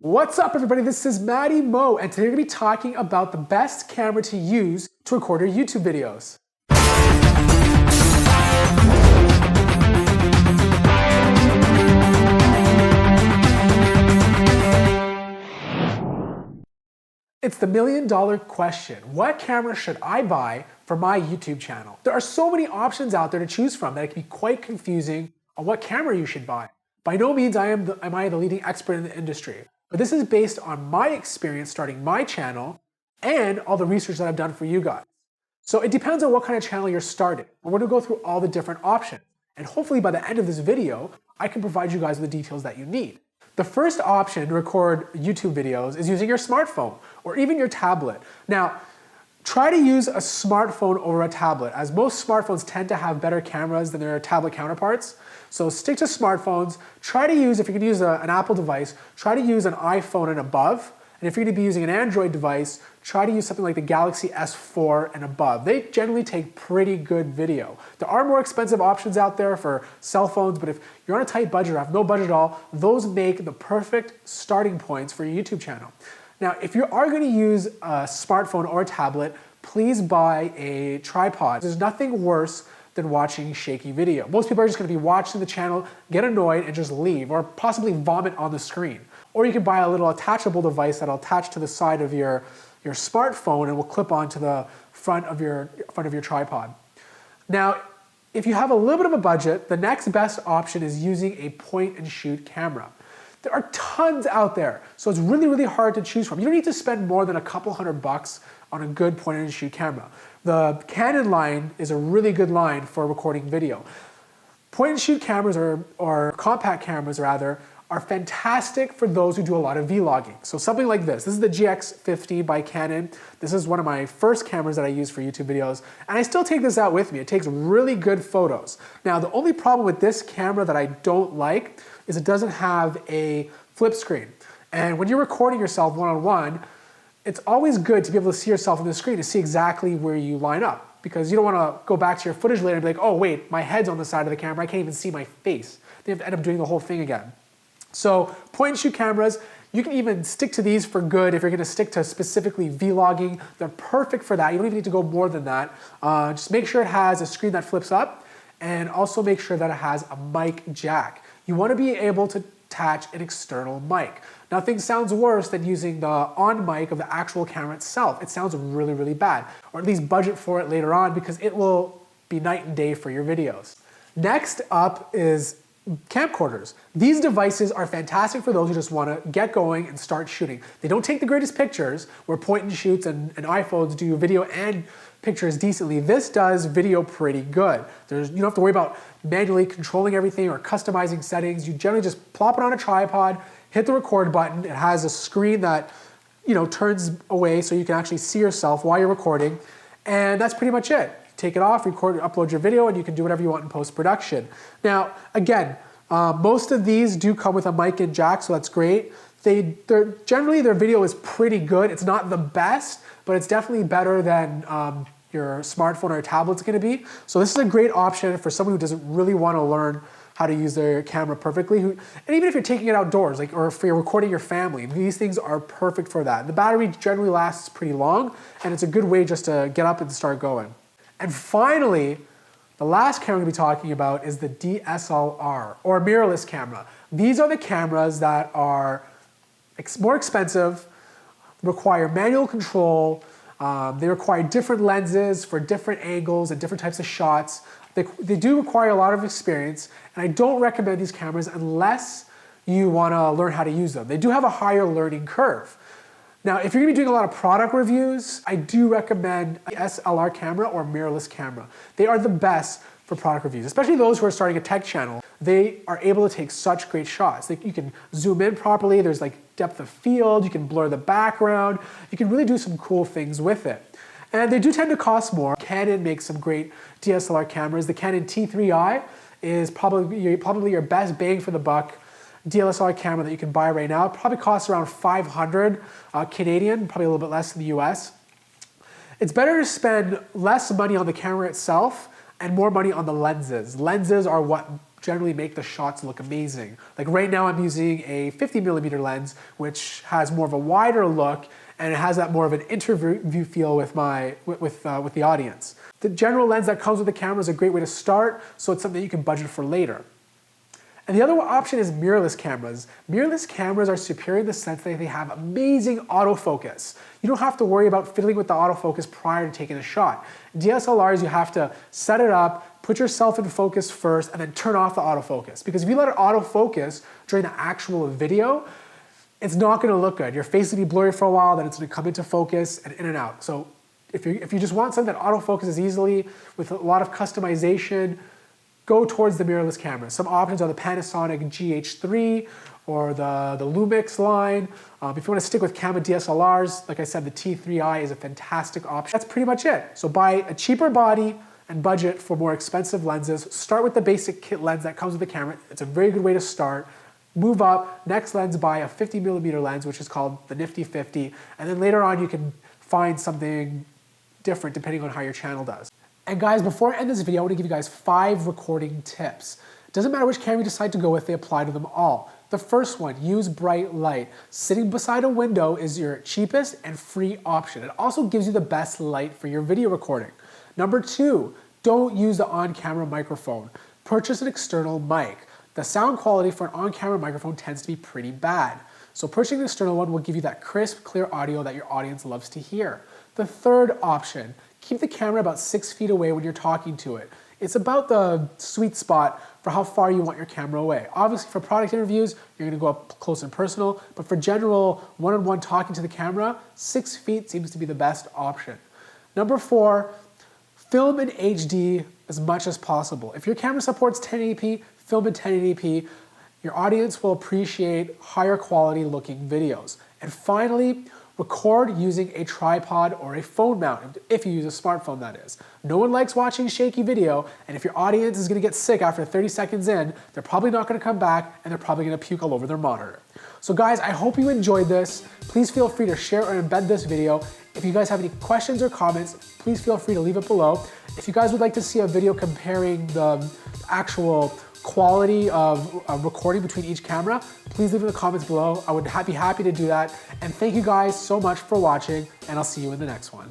What's up everybody, this is Matty Mo, and today we're going to be talking about the best camera to use to record your YouTube videos. It's the million-dollar question. What camera should I buy for my YouTube channel? There are so many options out there to choose from that it can be quite confusing on what camera you should buy. By no means am I the leading expert in the industry. But this is based on my experience starting my channel and all the research that I've done for you guys. So it depends on what kind of channel you're starting. We're going to go through all the different options. And hopefully by the end of this video, I can provide you guys with the details that you need. The first option to record YouTube videos is using your smartphone or even your tablet. Now, try to use a smartphone over a tablet, as most smartphones tend to have better cameras than their tablet counterparts. So stick to smartphones. Try to use, if you're gonna use an Apple device, try to use an iPhone and above. And if you're gonna be using an Android device, try to use something like the Galaxy S4 and above. They generally take pretty good video. There are more expensive options out there for cell phones, but if you're on a tight budget or have no budget at all, those make the perfect starting points for your YouTube channel. Now, if you are gonna use a smartphone or a tablet, please buy a tripod. There's nothing worse than watching shaky video. Most people are just gonna be watching the channel, get annoyed, and just leave, or possibly vomit on the screen. Or you can buy a little attachable device that'll attach to the side of your smartphone and will clip onto the front of your tripod. Now, if you have a little bit of a budget, the next best option is using a point and shoot camera. There are tons out there, so it's really, really hard to choose from. You don't need to spend more than a couple $100 on a good point and shoot camera. The Canon line is a really good line for recording video. Point and shoot cameras, or compact cameras rather, are fantastic for those who do a lot of vlogging. So something like this. This is the GX50 by Canon. This is one of my first cameras that I use for YouTube videos, and I still take this out with me. It takes really good photos. Now, the only problem with this camera that I don't like is it doesn't have a flip screen. And when you're recording yourself one-on-one, it's always good to be able to see yourself on the screen to see exactly where you line up, because you don't want to go back to your footage later and be like, oh wait, my head's on the side of the camera, I can't even see my face. Then you have to end up doing the whole thing again. So point and shoot cameras, you can even stick to these for good if you're going to stick to specifically vlogging. They're perfect for that. You don't even need to go more than that. Just make sure it has a screen that flips up, and also make sure that it has a mic jack. You want to be able to attach an external mic. Nothing sounds worse than using the on mic of the actual camera itself. It sounds really, really bad. Or at least budget for it later on, because it will be night and day for your videos. Next up is camcorders. These devices are fantastic for those who just want to get going and start shooting. They don't take the greatest pictures, where point and shoots and iPhones do video and pictures decently. This does video pretty good. You don't have to worry about manually controlling everything or customizing settings. You generally just plop it on a tripod, hit the record button. It has a screen that turns away so you can actually see yourself while you're recording, and that's pretty much it. Take it off, record, upload your video, and you can do whatever you want in post-production. Now, again, most of these do come with a mic and jack, so that's great. Generally, their video is pretty good. It's not the best, but it's definitely better than your smartphone or tablet's gonna be. So this is a great option for someone who doesn't really want to learn how to use their camera perfectly. And even if you're taking it outdoors, or if you're recording your family, these things are perfect for that. The battery generally lasts pretty long, and it's a good way just to get up and start going. And finally, the last camera we're going to be talking about is the DSLR, or mirrorless camera. These are the cameras that are more expensive, require manual control, they require different lenses for different angles and different types of shots. They do require a lot of experience, and I don't recommend these cameras unless you want to learn how to use them. They do have a higher learning curve. Now, if you're gonna be doing a lot of product reviews, I do recommend a DSLR camera or mirrorless camera. They are the best for product reviews, especially those who are starting a tech channel. They are able to take such great shots. You can zoom in properly, there's like depth of field, you can blur the background, you can really do some cool things with it. And they do tend to cost more. Canon makes some great DSLR cameras. The Canon T3i is probably your best bang for the buck DSLR camera that you can buy right now. It probably costs around 500 Canadian, probably a little bit less in the US. It's better to spend less money on the camera itself and more money on the lenses. Lenses are what generally make the shots look amazing. Like right now I'm using a 50mm lens, which has more of a wider look, and it has that more of an interview feel with the audience. The general lens that comes with the camera is a great way to start, so it's something you can budget for later. And the other option is mirrorless cameras. Mirrorless cameras are superior in the sense that they have amazing autofocus. You don't have to worry about fiddling with the autofocus prior to taking a shot. DSLRs, you have to set it up, put yourself in focus first, and then turn off the autofocus. Because if you let it autofocus during the actual video, it's not gonna look good. Your face will be blurry for a while, then it's gonna come into focus and in and out. So if you just want something that autofocuses easily with a lot of customization, go towards the mirrorless cameras. Some options are the Panasonic GH3 or the Lumix line. If you want to stick with camera DSLRs, like I said, the T3i is a fantastic option. That's pretty much it. So buy a cheaper body and budget for more expensive lenses. Start with the basic kit lens that comes with the camera. It's a very good way to start. Move up, next lens, buy a 50mm lens, which is called the Nifty 50. And then later on, you can find something different depending on how your channel does. And guys, before I end this video, I want to give you guys 5 recording tips. It doesn't matter which camera you decide to go with, they apply to them all. The first one, use bright light. Sitting beside a window is your cheapest and free option. It also gives you the best light for your video recording. Number 2, don't use the on-camera microphone. Purchase an external mic. The sound quality for an on-camera microphone tends to be pretty bad. So purchasing an external one will give you that crisp, clear audio that your audience loves to hear. The third option, keep the camera about 6 feet away when you're talking to it. It's about the sweet spot for how far you want your camera away. Obviously for product interviews, you're gonna go up close and personal, but for general one-on-one talking to the camera, 6 feet seems to be the best option. Number 4, film in HD as much as possible. If your camera supports 1080p, film in 1080p. Your audience will appreciate higher quality looking videos. And finally, record using a tripod or a phone mount, if you use a smartphone that is. No one likes watching shaky video, and if your audience is gonna get sick after 30 seconds in, they're probably not gonna come back and they're probably gonna puke all over their monitor. So guys, I hope you enjoyed this. Please feel free to share or embed this video. If you guys have any questions or comments, please feel free to leave it below. If you guys would like to see a video comparing the actual quality of recording between each camera, please leave in the comments below. I would be happy to do that. And thank you guys so much for watching, and I'll see you in the next one.